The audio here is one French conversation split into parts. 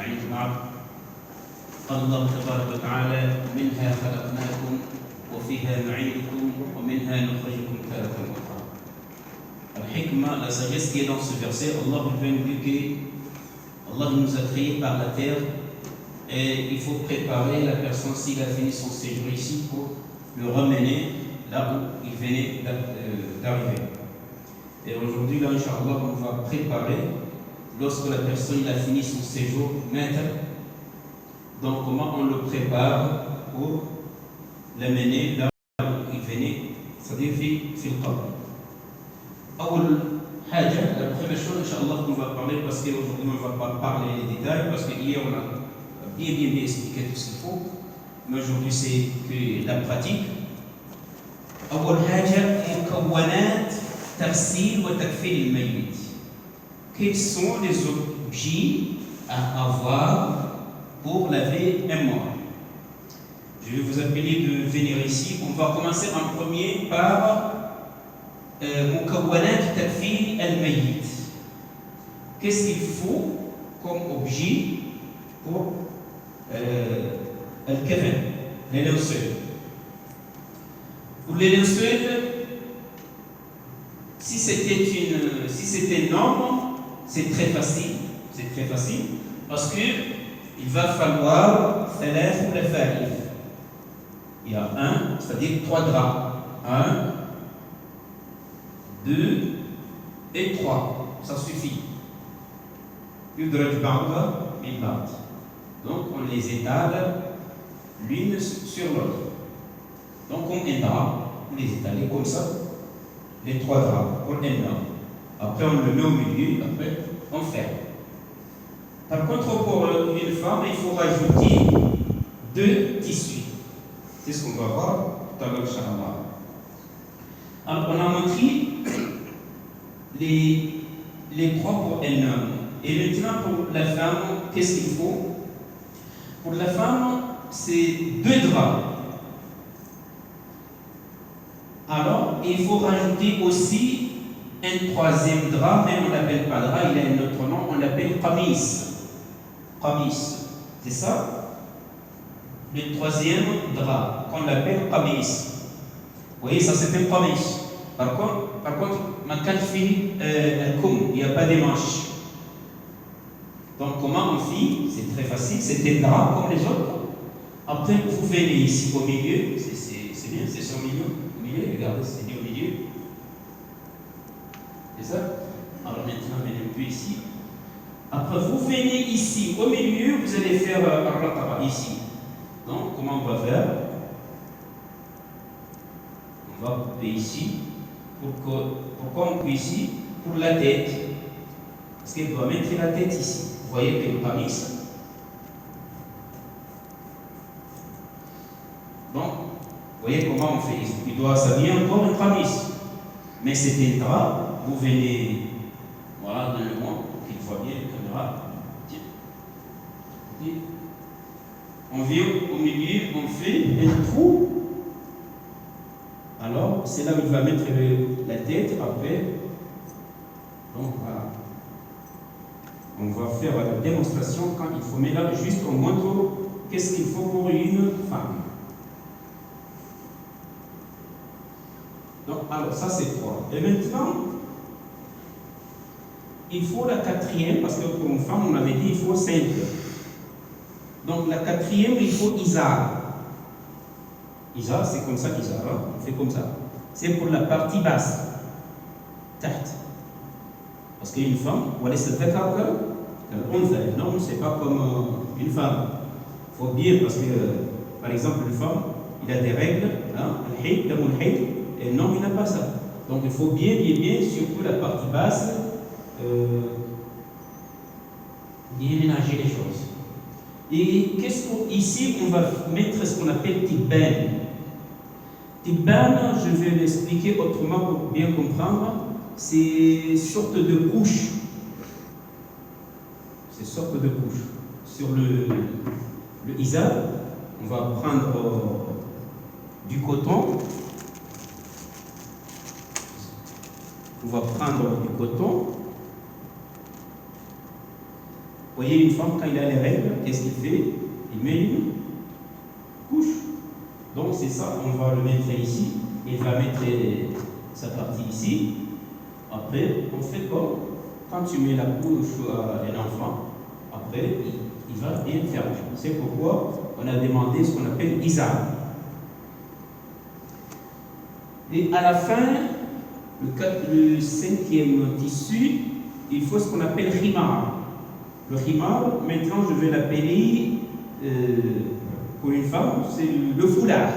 أجمعين. بعد قال الله تبارك وتعالى منها خلقناكم وفيها نعيدكم ومنها نخرجكم تارة أخرى. Al-Hikmah, la sagesse qui est dans ce verset, Allah vient nous dire que Allah nous a créés par la terre et il faut préparer la personne s'il a fini son séjour ici pour le ramener là où il venait d'arriver. Et aujourd'hui, là, Inch'Allah, on va préparer, lorsque la personne a fini son séjour, maître, donc comment on le prépare pour l'amener là où il venait, c'est-à-dire fil qabr. La première chose, Inch'Allah, qu'on va parler, parce qu'aujourd'hui on ne va pas parler les détails, parce qu'hier on a bien expliqué tout ce qu'il faut, mais aujourd'hui c'est que la pratique. أول حاجة مكونات تغسيل وتكفين الميت. Quels sont les objets à avoir pour laver un mort? Je vais vous appeler de venir ici. On va commencer en premier par مكونات تكفين الميت. Qu'est-ce qu'il faut comme objet pour le kafan, les linceuls? Pour les linceuls, si c'était un homme, c'est très facile. C'est très facile parce que il va falloir ثلاث لفائف. Il y a un, c'est-à-dire 3 draps. 1, 2 et 3. Ça suffit. يدرج بعضها من بعض. Donc on les étale l'une sur l'autre. Donc on drap, on les étale comme ça, les 3 draps, on énorme. Après on le met au milieu, après on ferme. Par contre pour une femme, il faut rajouter 2 tissus. C'est ce qu'on va voir tout à l'heure, Inch'Allah. Alors on a montré les 3 pour un homme. Et maintenant pour la femme, qu'est-ce qu'il faut? Pour la femme, c'est 2 draps. Alors, il faut rajouter aussi un 3e drap, même on l'appelle pas drap, il a un autre nom, on l'appelle qamis. Qamis, c'est ça? Le 3e drap, qu'on l'appelle qamis. Vous voyez, ça c'est un qamis. Par contre, quand il il n'y a pas de manches. Donc, comment on fait? C'est très facile, c'est un drap comme les autres. Après, vous venez ici au milieu, c'est bien, c'est sur le milieu. Regardez, c'est dit au milieu. C'est ça? Alors maintenant, venez un peu ici. Après, vous venez ici au milieu, vous allez faire un ici. Donc, comment on va faire? On va couper ici. Pourquoi on coupe ici? Pour la tête. Parce qu'il doit mettre la tête ici. Vous voyez que le qamis. Donc, vous voyez comment on fait. Il doit s'habiller encore un qamis. Mais c'est un drap. Vous venez, voilà, dans le monde, pour qu'il voit bien la caméra. On vient au milieu, on fait un trou. Alors, c'est là où il va mettre la tête après. Donc, voilà. On va faire la démonstration quand il faut. Mais là, juste on montre qu'est-ce qu'il faut pour une femme. Donc, alors, ça c'est 3. Et maintenant, il faut la 4e, parce que pour une femme, on avait dit il faut 5. Donc, la 4e, il faut Izar. Izar, c'est comme ça qu'Izar, hein? On fait comme ça. C'est pour la partie basse. Taht. Parce qu'une femme, voilà, c'est fait comme un homme, c'est pas comme une femme. Il faut bien, parce que, par exemple, une femme, il a des règles, hein? Et un homme, il n'a pas ça. Donc, il faut bien, surtout la partie basse, bien ménager les choses. Et ici, on va mettre ce qu'on appelle tibban. Tibban, je vais l'expliquer autrement pour bien comprendre. C'est une sorte de couche. C'est une sorte de couche. Sur le izar, on va prendre du coton. On va prendre du coton. Vous voyez, une femme, quand il a les règles, qu'est-ce qu'il fait? Il met une couche. Donc c'est ça, on va le mettre ici. Il va mettre sa partie ici. Après, on fait quoi? Quand tu mets la couche à un enfant, après, il va bien fermer. C'est pourquoi on a demandé ce qu'on appelle izar. Et à la fin, le cinquième tissu, il faut ce qu'on appelle khimar. Le khimar, maintenant je vais l'appeler, pour une femme, c'est le foulard,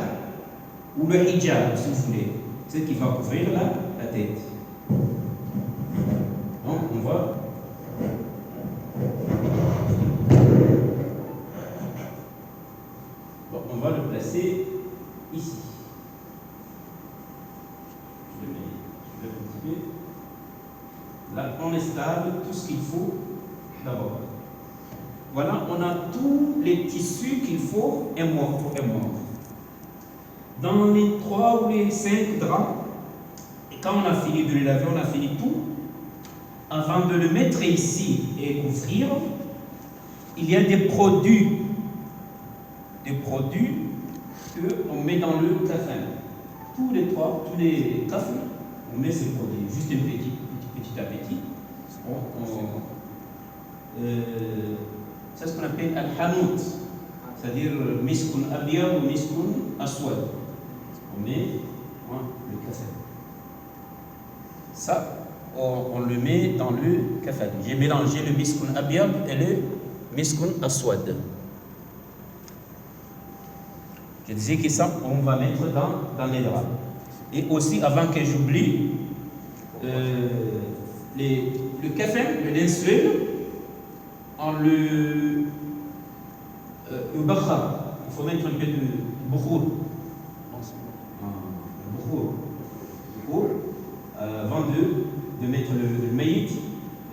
ou le hijab, si vous voulez. C'est ce qui va couvrir la tête. Donc on va... Bon, on va le placer ici. Je vais un petit peu. Là, on installe tout ce qu'il faut d'abord. Voilà, on a tous les tissus qu'il faut pour un mois. Dans les 3 ou les 5 draps, et quand on a fini de les laver, on a fini tout, avant de le mettre ici et couvrir, il y a des produits qu'on met dans le café. Tous les cafés, on met ces produits, juste petit à petit. C'est ce qu'on appelle al-hanout, c'est-à-dire miskun abiyad ou miskun aswad. On met le café. Ça, on le met dans le café. J'ai mélangé le miskun abiyad et le miskun aswad. Je disais que ça, on va mettre dans les draps. Et aussi, avant que j'oublie, le café, le linceul, on le bakhar. Il faut mettre un peu de bouhour. Avant de mettre le maït,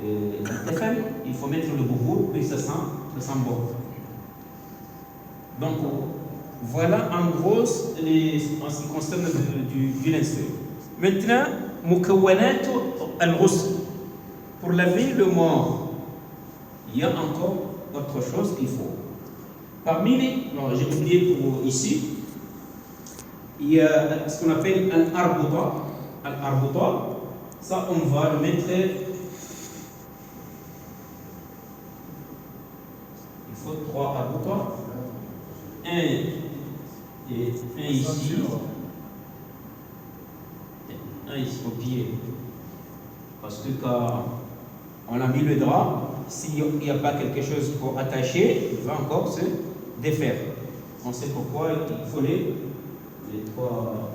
le café, il faut mettre le bouhour, puis ça sent bon. Donc, voilà en gros en ce qui concerne du linceul. Maintenant, mukawwanat al-ghusl. Pour laver le mort, il y a encore autre chose qu'il faut. Parmi les... Non, j'ai oublié pour ici. Il y a ce qu'on appelle al-arbouta. Al-arbouta, ça on va le mettre... Il faut 3 arboutas. Un ici. Un ici au pied. Parce que quand on a mis le drap, s'il n'y a pas quelque chose pour attacher, il va encore se défaire. On sait pourquoi il faut les 3...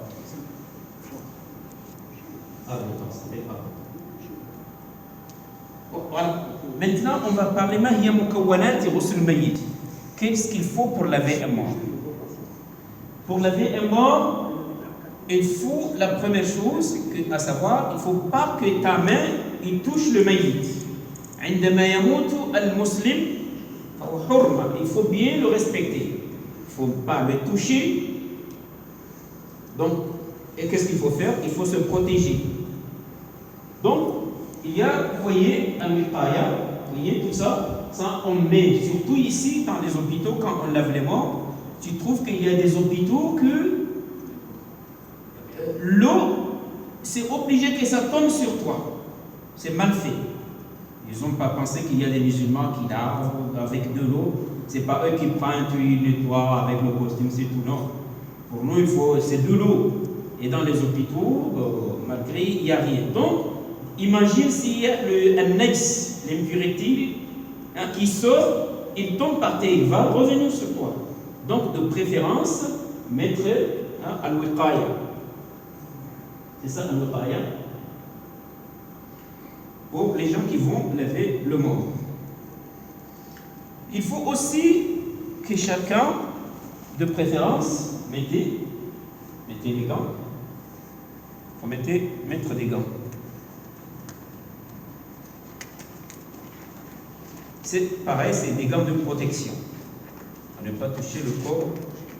Voilà. Maintenant, on va parler mahia mukawwanat ghusl mayyit. Qu'est-ce qu'il faut pour laver un mort? Pour laver un mort, il faut la première chose, à savoir, il ne faut pas que ta main il touche le mayyit. عندما يموت المسلم فهو حرمة. Il faut bien le respecter. Il ne faut pas le toucher. Donc, et qu'est-ce qu'il faut faire? Il faut se protéger. Donc, il y a, vous voyez, un wiqaya, vous voyez tout ça, ça on met, surtout ici dans les hôpitaux, quand on lave les morts, tu trouves qu'il y a des hôpitaux que l'eau, c'est obligé que ça tombe sur toi. C'est mal fait. Ils n'ont pas pensé qu'il y a des musulmans qui lavent avec de l'eau. Ce n'est pas eux qui prennent, ils nettoient avec le costume, c'est tout. Non. Pour nous, c'est de l'eau. Et dans les hôpitaux, malgré, il n'y a rien. Donc, imagine s'il y a l'impurité qui sort, il tombe par terre, il va revenir sur toi. Donc, de préférence, mettre al-wiqaya. C'est ça, al-wiqaya. Pour les gens qui vont laver le mort. Il faut aussi que chacun, de préférence, mettez les gants. Il faut mettre des gants. C'est pareil, c'est des gants de protection. À ne pas toucher le corps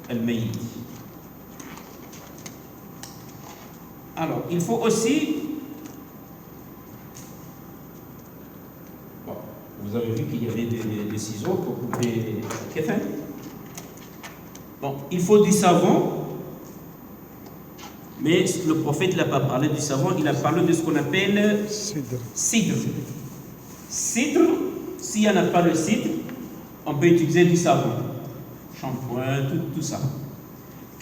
al-mayyit. Alors, il faut aussi... Bon, vous Vous avez vu qu'il y avait des ciseaux pour couper le kéfin. Bon, il faut du savon, mais le prophète n'a pas parlé du savon, il a parlé de ce qu'on appelle cidre. Cidre, s'il n'y en a pas le cidre, on peut utiliser du savon, shampoing, tout ça.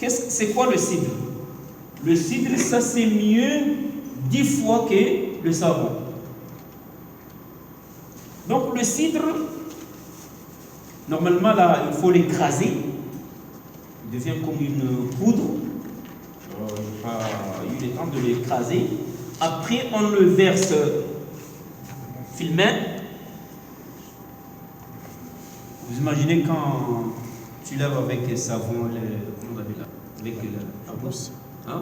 C'est quoi le cidre? Le cidre, ça c'est mieux 10 fois que le savon. Donc le cidre, normalement là, il faut l'écraser. Il devient comme une poudre. Je n'ai pas eu le temps de l'écraser. Après, on le verse filmé. Vous imaginez quand tu laves avec le savon, comment on appelle là? Avec la mousse. Hein?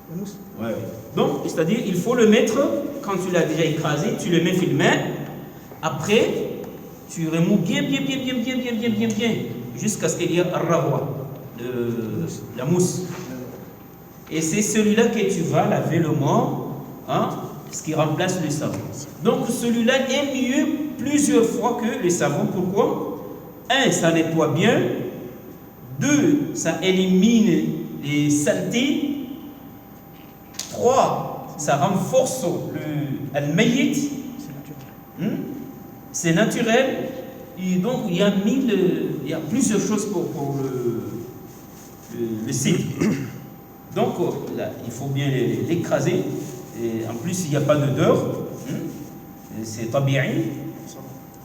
La mousse. Ouais. Donc, c'est-à-dire, il faut le mettre, quand tu l'as déjà écrasé, tu le mets filmé. Après, tu remues bien, jusqu'à ce qu'il y ait un ravoir, la mousse. Et c'est celui-là que tu vas laver le mort, hein, ce qui remplace le savon. Donc celui-là est mieux plusieurs fois que le savon. Pourquoi? 1, ça nettoie bien. 2, ça élimine les saletés. 3, ça renforce le al-mayyit. C'est naturel. Et donc il y a plusieurs choses pour le cidre. Donc là, il faut bien l'écraser. Et en plus, il n'y a pas d'odeur. C'est tabi'i.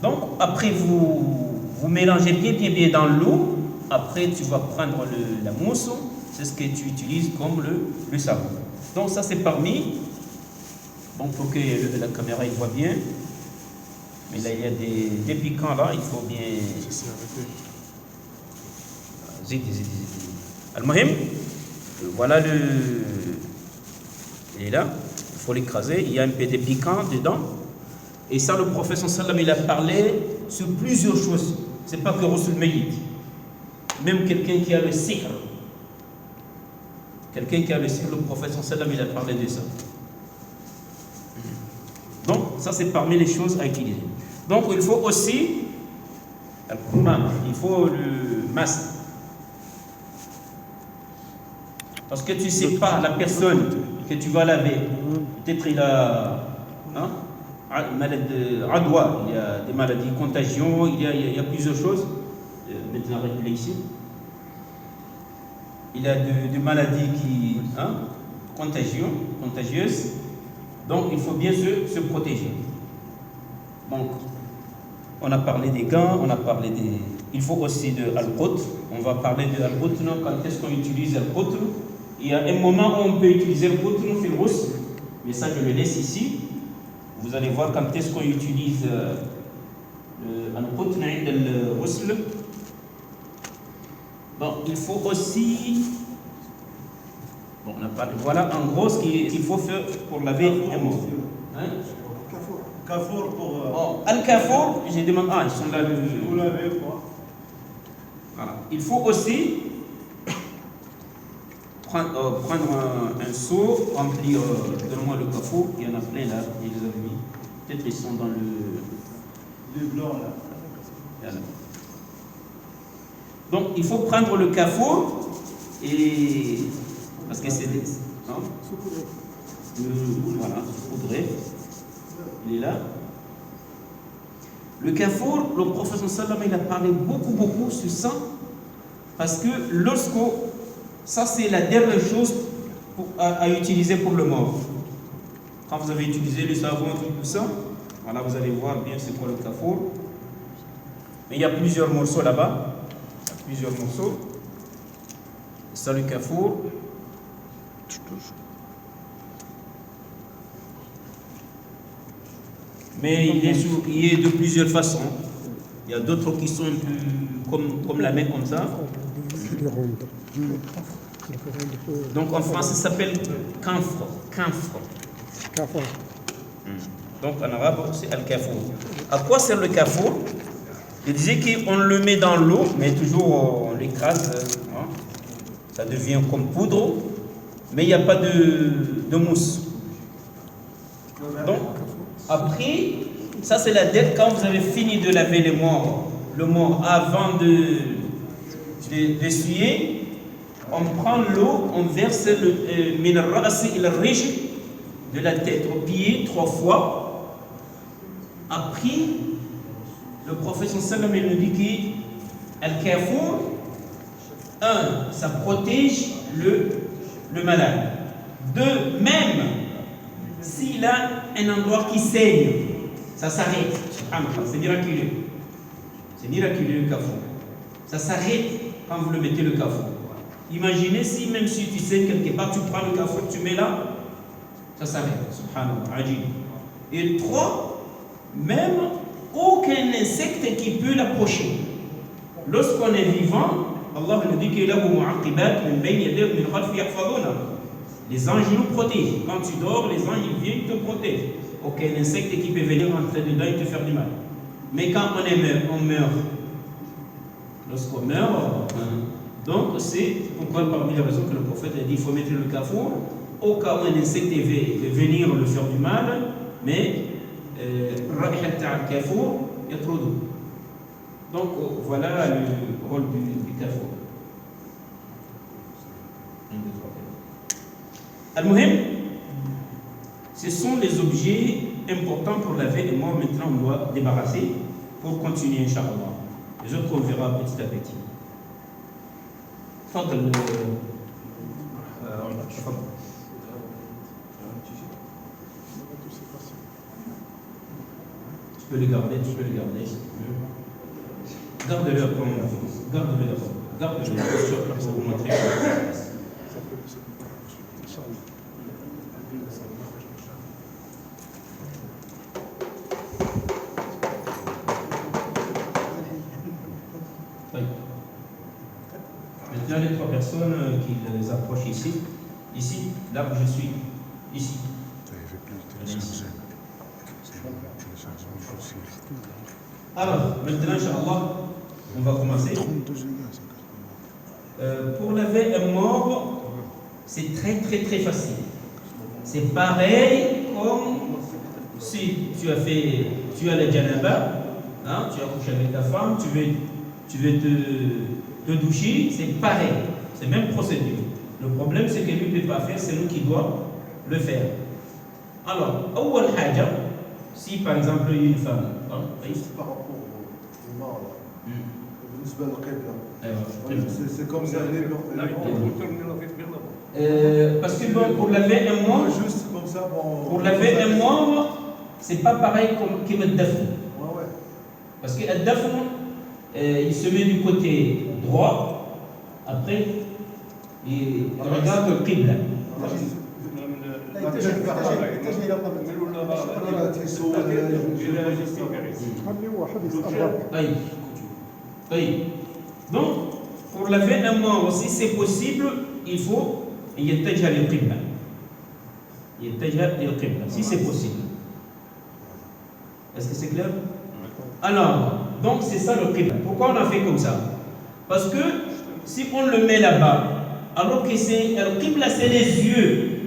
Donc après, vous mélangez bien dans l'eau. Après, tu vas prendre la mousse. C'est ce que tu utilises comme le savon. Donc ça, c'est parmi. Bon, pour que la caméra il voit bien. Mais là, il y a des piquants là. Il faut bien... Zid. Al-Mahim. Voilà il est là, il faut l'écraser, il y a un peu de piquant dedans. Et ça, le prophète sallam, il a parlé sur plusieurs choses. C'est pas que Rasul Mayyit. Même quelqu'un qui a le sihr. Le prophète sallam, il a parlé de ça. Donc, ça c'est parmi les choses à utiliser. Donc, il faut aussi, il faut le masque. Parce que tu ne sais pas la personne que tu vas laver. Peut-être il a malade adwa, il y a des maladies contagions, il y a plusieurs choses. Maintenant, réfléchis. Il y a des maladies contagieuses. Donc, il faut bien se protéger. Donc, on a parlé des gants, on a parlé des... Il faut aussi de al-qutr. On va parler de al-qutr. Quand est-ce qu'on utilise al-qutr? Il y a un moment où on peut utiliser le qutr fil ghusl, mais ça je le laisse ici. Vous allez voir quand est-ce qu'on utilise le qutr inda al-ghusl. Bon, il faut aussi... Bon, on a parlé. Voilà en gros ce qu'il faut faire pour laver un mort. Kafour pour... Bon, al-kafour, j'ai demandé... Ah, ils sont là. Vous l'avez quoi? Voilà. Il faut aussi prendre un seau, remplir, donne-moi le kafour, il y en a plein là, je les ai mis. Peut-être ils sont dans le blanc là. Voilà. Donc il faut prendre le kafour et... Parce que c'est des... Voilà, saupoudré. Il est là. Le kafour, le prophète sallam, il a parlé beaucoup sur ça. Parce que ça c'est la dernière chose à utiliser pour le mort. Quand vous avez utilisé le savon et tout ça, voilà, vous allez voir bien c'est quoi le kafour. Mais il y a plusieurs morceaux là-bas. Plusieurs morceaux. Ça le kafour. Mais il est de plusieurs façons. Il y a d'autres qui sont un peu comme la main comme ça. Donc en France, ça s'appelle camphre. Donc en arabe, c'est al-kafour. À quoi sert le kafour? Il disait qu'on le met dans l'eau, mais toujours on l'écrase. Hein. Ça devient comme poudre, mais il n'y a pas de mousse. Donc après, ça c'est la dette quand vous avez fini de laver le mort avant d'essuyer, on prend l'eau, on verse min al-ra'si ila al-rijl, de la tête au pied 3 fois. Après, le prophète sallallahu alayhi wa sallam nous dit que al-kafour, ça protège le malade. 2, même s'il a un endroit qui saigne, ça s'arrête. C'est miraculeux. C'est miraculeux le kafour. Ça s'arrête quand vous le mettez le kafour. Imaginez si même si tu sais quelque part, tu prends le kafour, tu mets là, ça s'arrête. Subhanallah, ajib. Et 3, même aucun insecte qui peut l'approcher. Lorsqu'on est vivant, Allah nous dit qu'il y a les anges nous protègent. Quand tu dors, les anges viennent te protéger. Aucun insecte qui peut venir entrer dedans et te faire du mal. Mais quand on meurt. Lorsqu'on meurt, donc c'est pourquoi parmi les raisons que le prophète a dit il faut mettre le kafour au cas où un insecte va venir le faire du mal, mais kafour, il y a trop d'eau. Donc voilà le rôle du kafour. Al-Muhim, ce sont les objets importants pour laver les morts. Maintenant, on doit débarrasser pour continuer, Inch'Allah. Les autres, on verra petit à petit. Tu peux le garder, Garde-le après, Garde-le pour vous montrer. Maintenant, les 3 personnes qui les approchent ici, là où je suis, ici. Alors, maintenant, Inch'Allah, on va commencer. Pour laver un mort, c'est très facile. C'est pareil comme si tu as la janaba, hein, tu as couché avec ta femme, tu veux te doucher, c'est pareil, c'est la même procédure. Le problème, c'est que lui ne peut pas faire, c'est nous qui doit le faire. Alors, awwal haja, si par exemple il y a une femme, c'est par rapport au mort là. C'est comme ça. Parce que bon, pour laver un mort, juste comme ça, pour laver un mort, c'est pas pareil comme le dafn. Parce que le dafn, il se met du côté droit, après il regarde le qibla. Donc, pour laver un mort aussi, c'est possible, il faut يتجه للقبلة. Si c'est possible. Est-ce que c'est clair? Alors, donc c'est ça le qibla. Pourquoi on a fait comme ça? Parce que si on le met là-bas, alors que le qibla c'est les yeux.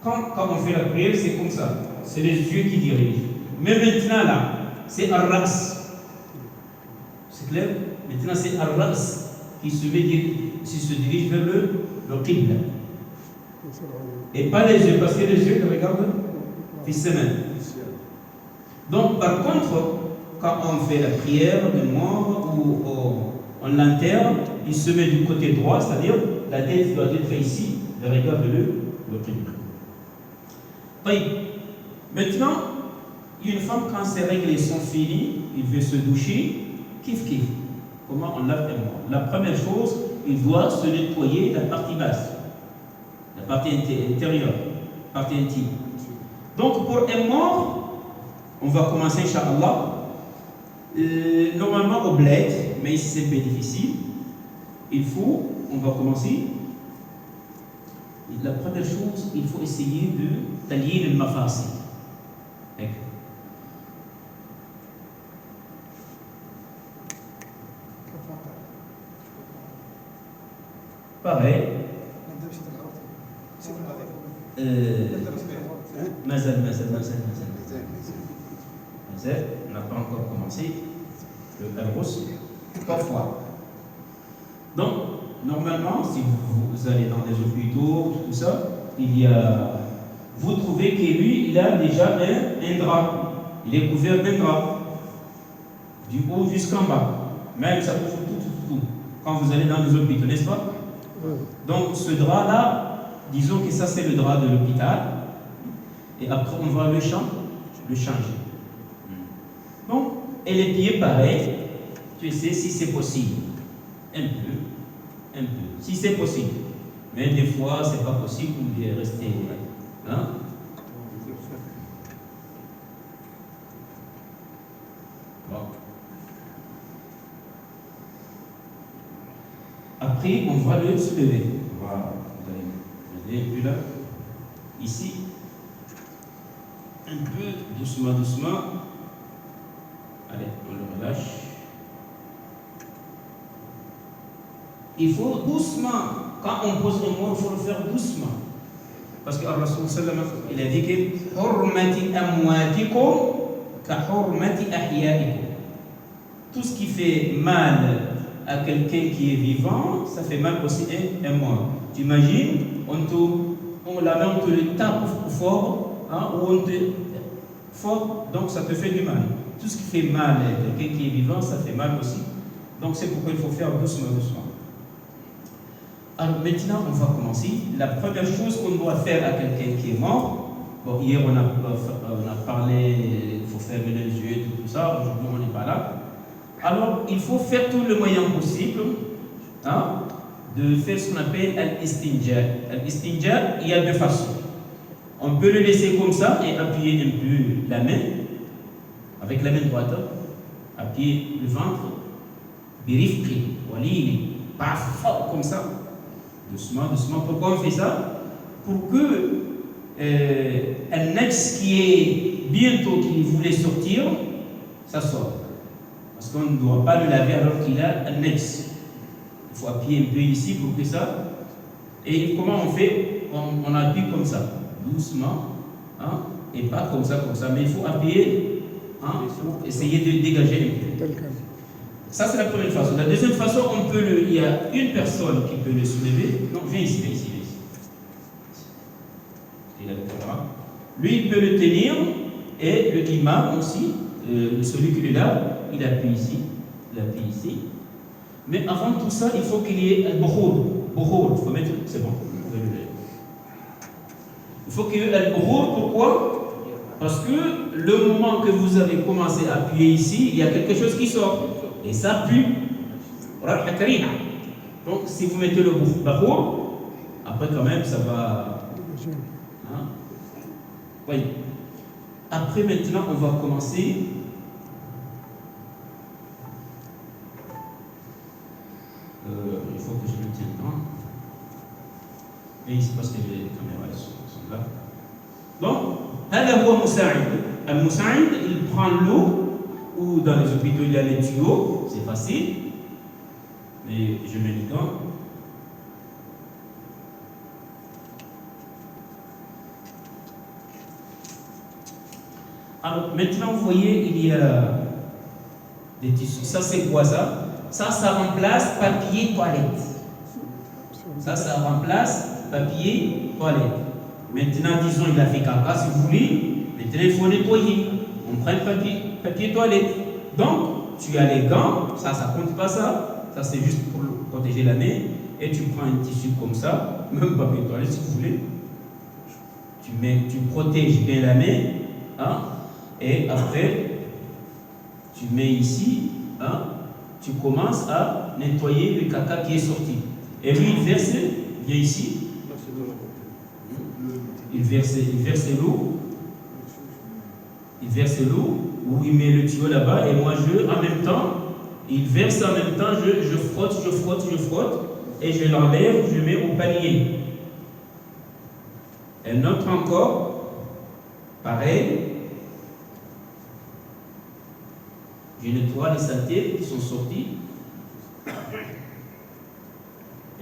Quand on fait la prière, c'est comme ça. C'est les yeux qui dirigent. Mais maintenant là, c'est ar-ras. C'est clair? Maintenant c'est ar-ras qui se dirige vers le qibla. Et pas les yeux, parce que les yeux, regardent fissaman. Donc par contre, quand on fait la prière de mort ou on l'enterre, il se met du côté droit, c'est-à-dire la tête doit être ici, le regard de le qibla. Maintenant, une femme, quand ses règles sont finies, il veut se doucher, kif. Comment on lave un mort? La première chose, il doit se nettoyer la partie basse, la partie intérieure, la partie intime. Donc pour un mort, on va commencer, Inch'Allah, normalement au bled, mais ici c'est un peu difficile. On va commencer. La première chose, il faut essayer de tailler le mafasi. Pareil. مازال On n'a pas encore commencé le Al-Ghusl 3 fois. Donc, normalement, si vous allez dans des hôpitaux, tout ça, vous trouvez que lui, il a déjà un drap. Il est couvert d'un drap, du haut jusqu'en bas. Même ça couvre tout. Quand vous allez dans les hôpitaux, n'est-ce pas? Donc, ce drap-là, disons que ça, c'est le drap de l'hôpital. Et après, on va le changer. Donc, et les pieds, pareil. Tu sais, si c'est possible, un peu, si c'est possible. Mais des fois, c'est pas possible, vous devez rester. Hein? Bon. Après, on va le soulever. Voilà. Vous allez vu là, ici, un peu doucement. Allez, on le relâche. Il faut doucement. Quand on pose un mot, il faut le faire doucement. Parce que Rasul sallallahu alayhi wa sallam, il a dit que hurmati amwatikum ka hurmati ahyaikum. Tout ce qui fait mal à quelqu'un qui est vivant, ça fait mal aussi à moi. Tu imagines, la main, on te le tape fort, hein, ou on te fort, donc ça te fait du mal. Tout ce qui fait mal à quelqu'un qui est vivant, ça fait mal aussi. Donc c'est pourquoi il faut faire doucement. Alors maintenant, on va commencer. La première chose qu'on doit faire à quelqu'un qui est mort, bon, hier on a parlé, il faut fermer les yeux, tout ça, aujourd'hui on n'est pas là. Alors, il faut faire tout le moyen possible, hein, de faire ce qu'on appelle al-istinja. Al-istinja, il y a 2 façons. On peut le laisser comme ça et appuyer un peu la main, avec la main droite, appuyer le ventre, birifqi, walili, pas fort comme ça, doucement. Pourquoi on fait ça? Pour que un ex qui est bientôt, qui voulait sortir, ça sort. Parce qu'on ne doit pas le laver alors qu'il a un ex. Il faut appuyer un peu ici pour que ça. Et comment on fait? On appuie comme ça, doucement, hein, et pas comme ça. Mais il faut appuyer, hein, pour essayer de dégager un peu. Ça, c'est la première façon. La deuxième façon, il y a une personne qui peut le soulever. Non, viens ici. Lui, il peut le tenir, et le imam aussi, celui qui est là, il appuie ici. Mais avant tout ça, il faut qu'il y ait un bukhur. Il faut mettre, c'est bon. Il faut qu'il y ait un bukhur. Pourquoi? Parce que le moment que vous avez commencé à appuyer ici, il y a quelque chose qui sort. Et ça pue. Donc, si vous mettez le bukhur, après quand même, ça va. Hein? Oui. Après, maintenant, on va commencer. Il faut que je me tienne droit. Et ici, parce que les caméras sont là. Donc, هذا هو مساعد. المساعد, il prend l'eau, ou dans les hôpitaux, il y a les tuyaux, c'est facile. Mais je mets les gants. Alors, maintenant, vous voyez, il y a des tissus. Ça, c'est quoi ça? Ça remplace papier toilette. Ça remplace papier toilette. Maintenant, disons, il a fait caca, si vous voulez. Maintenant, il faut nettoyer. On prend le papier toilette. Donc, tu as les gants. Ça compte pas ça. Ça, c'est juste pour protéger la main. Et tu prends un tissu comme ça, même papier toilette, si vous voulez. Tu protèges bien la main. Hein, et après, tu mets ici. Hein, tu commences à nettoyer le caca qui est sorti. Et lui, il verse, viens ici. Il verse l'eau. Il verse l'eau, ou il met le tuyau là-bas, et moi, en même temps, il verse en même temps, je frotte, et je l'enlève, je mets au panier. Un autre encore, pareil. Je nettoie les saletés qui sont sorties.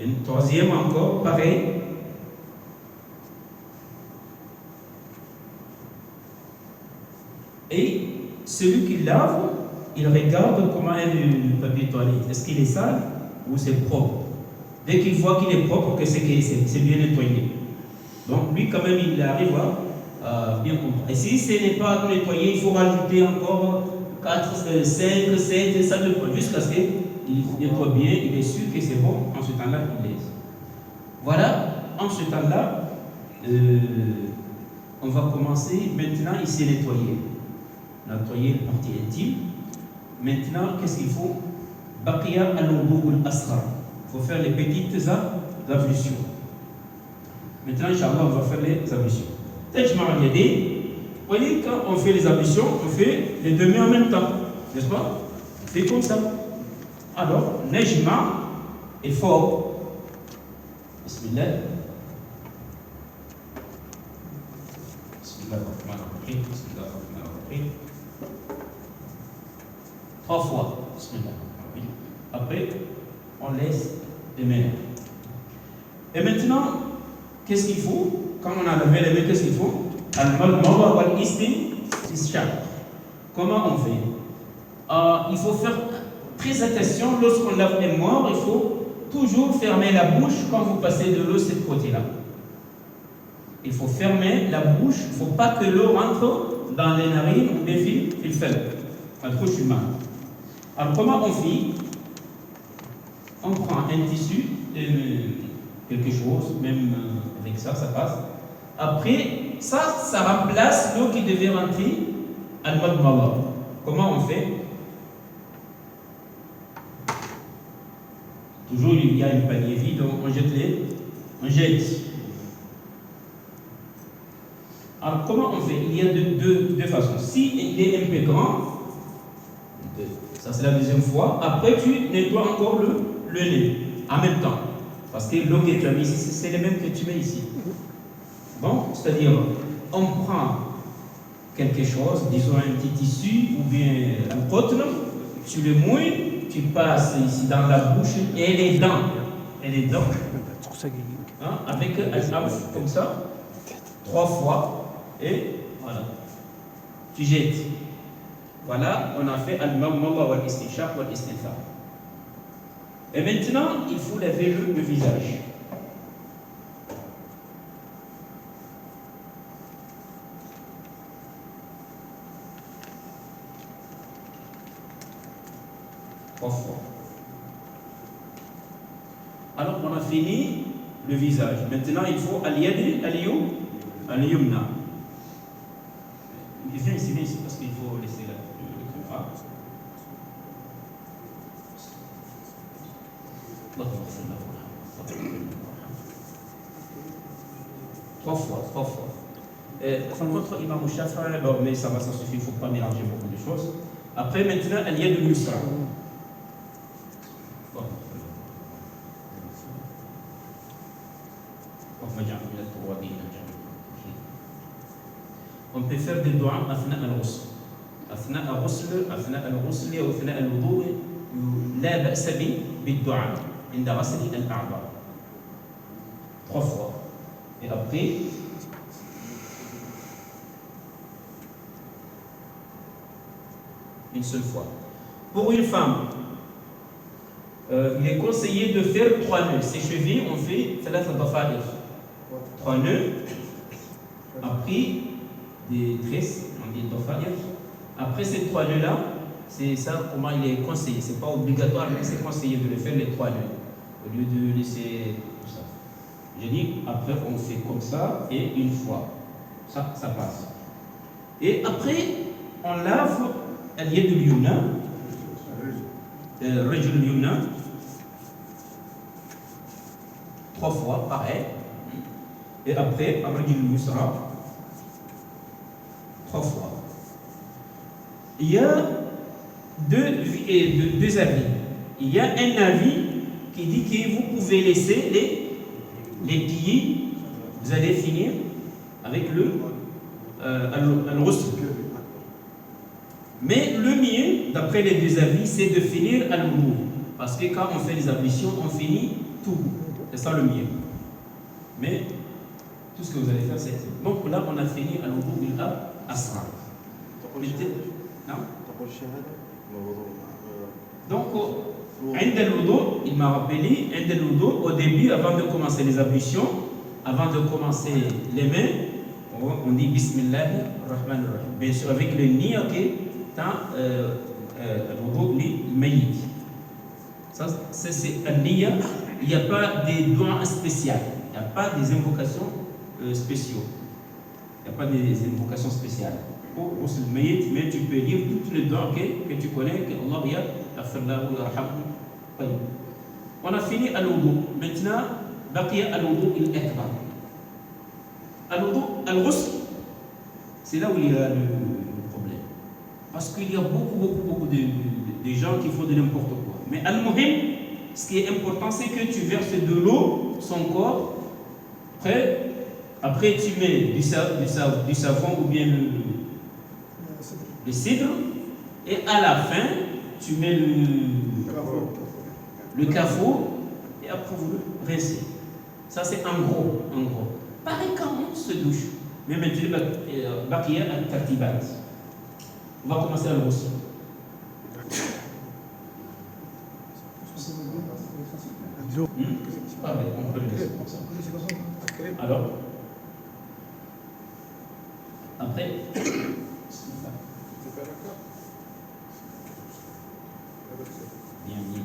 Une troisième encore, pareil. Et celui qui lave, il regarde comment est le papier toilette. Est-ce qu'il est sale ou c'est propre? Dès qu'il voit qu'il est propre, que c'est bien nettoyé. Donc lui, quand même, il arrive à bien comprendre. Et si ce n'est pas nettoyé, il faut rajouter encore 4, 5, 7, ça dépend, jusqu'à ce qu'il nettoie bien, il est sûr que c'est bon. En ce temps-là, il laisse. Voilà, en ce temps-là, on va commencer. Maintenant, il s'est nettoyé. Nettoyer la partie intime. Maintenant, qu'est-ce qu'il faut? Baqiya al-wudu al-asghar. Il faut faire les petites ablutions. Maintenant, Inch'Allah, on va faire les ablutions. Tajma al-yadayn. Vous voyez, quand on fait les ablutions, on fait les deux mains en même temps. N'est-ce pas? On fait comme ça. Alors, Najma est fort. Bismillah. Bismillah ar-Rahman ar-Rahim. Bismillah ar-Rahman ar-Rahim. 3 fois. Bismillah. Après, on laisse les mains. Et maintenant, qu'est-ce qu'il faut? Quand on a levé les mains, qu'est-ce qu'il faut? Al-Madmada wal-Istinshaq. Comment on fait? Il faut faire très attention lorsqu'on lave les mains. Il faut toujours fermer la bouche quand vous passez de l'eau de ce côté-là. Il faut fermer la bouche. Il ne faut pas que l'eau rentre dans les narines ou des fils faibles. La bouche humaine. Alors comment on fait? On prend un tissu, quelque chose, même avec ça, ça passe. Après, ça remplace l'eau qui devait rentrer à al-Madmada. Comment on fait? Toujours, il y a une panier vide, on jette. Alors, comment on fait? Il y a deux façons. Si il est un peu grand, ça c'est la deuxième fois, après tu nettoies encore le nez en même temps. Parce que l'eau que tu as mis ici, c'est le même que tu mets ici. Bon, c'est-à-dire, on prend quelque chose, disons un petit tissu ou bien un cotton, tu le mouilles, tu passes ici dans la bouche et les dents. Hein, avec un œuf comme ça, 3 fois, et voilà. Tu jettes. Voilà, on a fait al-Madmada wal-Istinshaq wal-Istinthar. Et maintenant, il faut laver le visage. Trois fois. Alors, on a fini le visage. Maintenant, il faut al-Yadi al-Yumna. Viens ici, parce qu'il faut laisser le caméra. Trois fois. Par contre, Imam Shafi'i, mais ça va, ça suffit, il ne faut pas mélanger beaucoup de choses. Après, maintenant, al-Yad al-Yusra. On peut faire des doigts أثناء الغسل. أثناء الغسل أو أثناء الوضوء لا بأس بالدعاء عند غسل الأعضاء. 3 fois. Et après, une seule fois. Pour une femme, il est conseillé de faire 3 nœuds. Ses chevilles, on fait 3 nœuds. Après, des tresses, on dit d'offadir. Après ces 3 nœuds-là, c'est ça comment il est conseillé. C'est pas obligatoire, mais c'est conseillé de le faire les 3 nœuds. Au lieu de laisser tout ça. Je dis, après on fait comme ça et une fois. Ça passe. Et après, on lave al-Yad al-Yumna, Rajul al-Yumna, 3 fois, pareil. Et après, Rajul al-Yusra, 3 fois. Il y a deux avis. Il y a un avis qui dit que vous pouvez laisser les pieds, vous allez finir avec le al-ghusl. Mais le mieux, d'après les 2 avis, c'est de finir al-wudu. Parce que quand on fait les ablutions, on finit tout. C'est ça le mieux. Mais tout ce que vous allez faire, c'est... Donc là, on a fini al-wudu bil-asghar. Non? تقول الشهادة الوضوء. Donc, عند الوضوء, il m'a rappelé, عند الوضوء, au début, avant de commencer les ablutions, avant de commencer les mains, on dit Bismillah ar-Rahman ar-Rahim. Bien sûr, avec le niya qui dans الوضوء للميت. Ça, c'est un niya. Il n'y a pas des doigts spéciaux. Il n'y a pas des invocations spéciaux. Il n'y a pas des invocations spéciales. Pour le maït, mais tu peux lire toutes les doigts que tu connais, que Allah yarhamhu. On a fini al-wudu. Maintenant, baqiya al-wudu al-akbar. Al-wudu al-ghusl, c'est là où il y a le problème. Parce qu'il y a beaucoup de gens qui font de n'importe quoi. Mais al-muhim, ce qui est important, c'est que tu verses de l'eau, son corps. Après tu mets du savon ou bien le cidre. Et à la fin, tu mets le kafou. Et après vous le rincez. Ça c'est en gros. Pareil quand on se douche. Mais maintenant, baqiya al-tartibat. On va commencer à le rosser. On peut le laisser comme ça. Alors, après,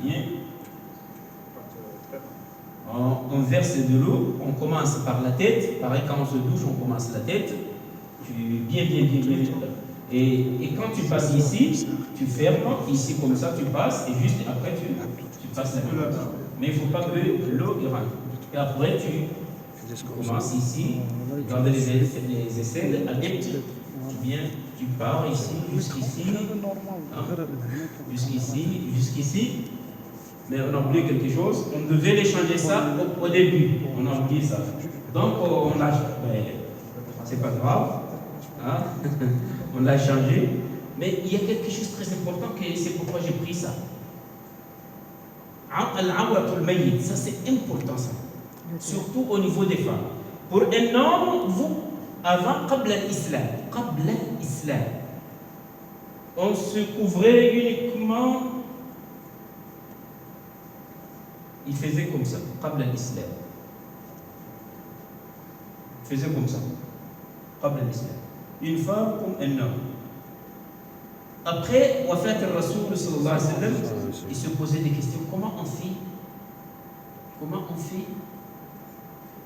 bien. On verse de l'eau, on commence par la tête. Pareil, quand on se douche, on commence la tête. Bien. Et quand tu passes ici, tu fermes, ici comme ça, tu passes, et juste après, tu passes la main. Mais il ne faut pas que l'eau rentre. Et après, tu commences ici, garde les aisselles, tu pars ici, jusqu'ici. Mais on a oublié quelque chose, on devait les changer ça au début. On a oublié ça. Donc, on l'a. C'est pas grave. Hein? On l'a changé. Mais il y a quelque chose de très important, c'est pourquoi j'ai pris ça. Al-awratul mayyit, ça c'est important ça. Surtout au niveau des femmes. Pour un homme, avant, qabla l'islam, on se couvrait uniquement. Il faisait comme ça, qabla l'islam. Il faisait comme ça, qabla l'islam. Une femme comme un homme. Après, Wafat al-Rasoul sallallahu alayhi wa sallam, il se posait des questions. Comment on fait?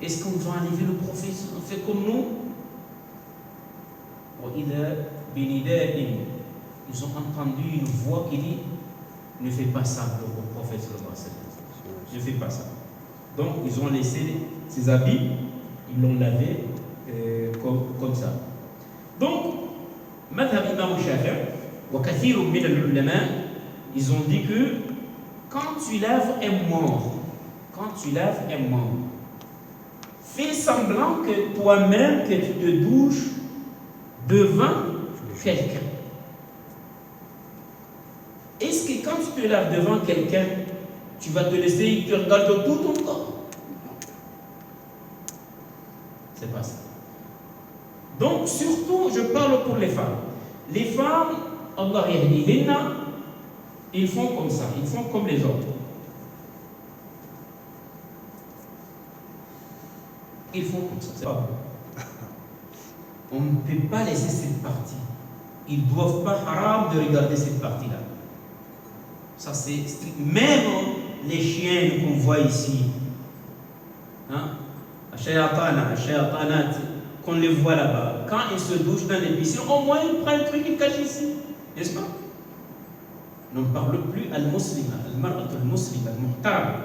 Est-ce qu'on va enlever le prophète? On fait comme nous? Ils ont entendu une voix qui dit ne fais pas ça au prophète sallallahu alayhi wa sallam. Ne fais pas ça. Donc, ils ont laissé ses habits, ils l'ont lavé comme ça. Donc, Madhab Imam Shafi'i, ils ont dit que quand tu laves un mort, fais semblant que toi-même que tu te douches devant quelqu'un. Est-ce que quand tu te laves devant quelqu'un, tu vas te laisser, il te regarde tout ton corps? C'est pas ça. Donc surtout, je parle pour les femmes. Les femmes, Allah yahdihinna, ils font comme ça, ils font comme les autres. Ils font comme ça, c'est pas bon. On ne peut pas laisser cette partie. Ils ne doivent pas haram de regarder cette partie-là. Ça c'est strict. Même les chiens qu'on voit ici, hein, qu'on les voit là-bas, quand ils se douchent dans les piscines, au moins ils prennent un truc, ils cachent ici, n'est-ce pas? On ne parle plus al-muslima, al-muslima, al-muhtar.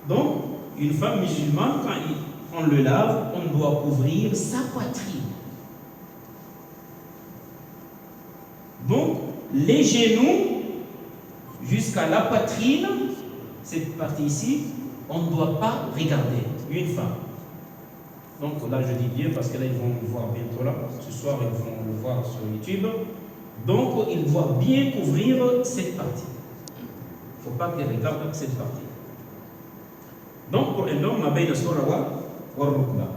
Donc, une femme musulmane, quand on le lave, on doit couvrir sa poitrine. Donc, les genoux jusqu'à la poitrine, cette partie ici, on ne doit pas regarder une femme. Donc là, je dis bien parce que là, ils vont le voir bientôt là. Ce soir, ils vont le voir sur YouTube. Donc, ils doivent bien couvrir cette partie. Il ne faut pas qu'ils regardent cette partie. Donc, pour un homme, ma bayna sura wa rukba.